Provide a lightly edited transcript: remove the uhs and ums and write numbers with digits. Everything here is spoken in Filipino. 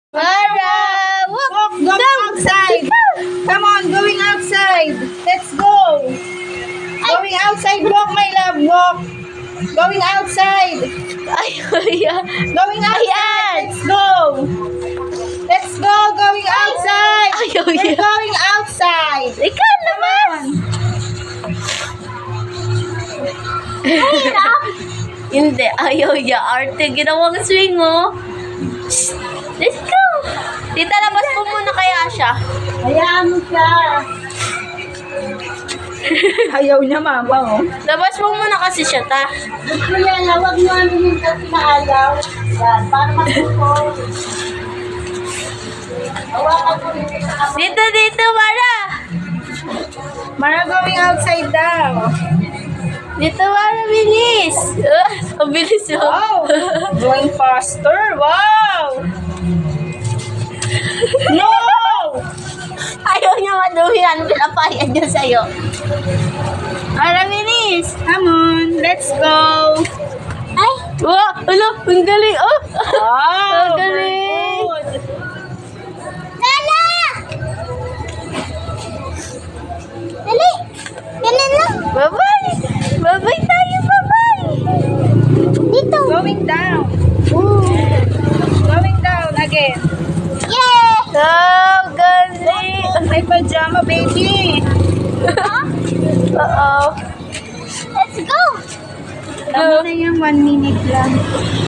Mara! Walk, going outside. Come on, going outside. Let's go. Going outside, walk, my love, walk. Going outside. Ay, kuya. Going outside. Let's go. Let's go, going outside. Ayaw We're niya. going outside. Ikaw naman! Hindi, ayaw niya. Arte, ginawang swing, oh. Shh, let's go! Tita, labas po muna kaya siya. Hayaan mo siya. Ayaw niya, mama, oh. Labas mo muna kasi siya, ta. Gusto niya na, huwag mo ano yung kasi na ayaw. Yan, para matuto. Hawakan mo rin sa kapatid. Dito, dito, Mara! Mara, going outside daw. Dito, Mara, bilis! Ang bilis, oh. Wow! Going faster. Wow! No! Ayaw niya madumi. Ano pinapayan niya sa'yo? Mara, bilis! Come on, let's go. Ay! Wow! Alo! Ang galing! Oh! Wow! Ang galing! Very good. Lala! Dali! Ganun lang! Bye-bye! Bye-bye tayo! Bye-bye! Dito! Going down. Ooh. Going down again. Yeah! Oh, galing! May pajama, baby. Oo. Let's go! Tama na yung 1 minute lang.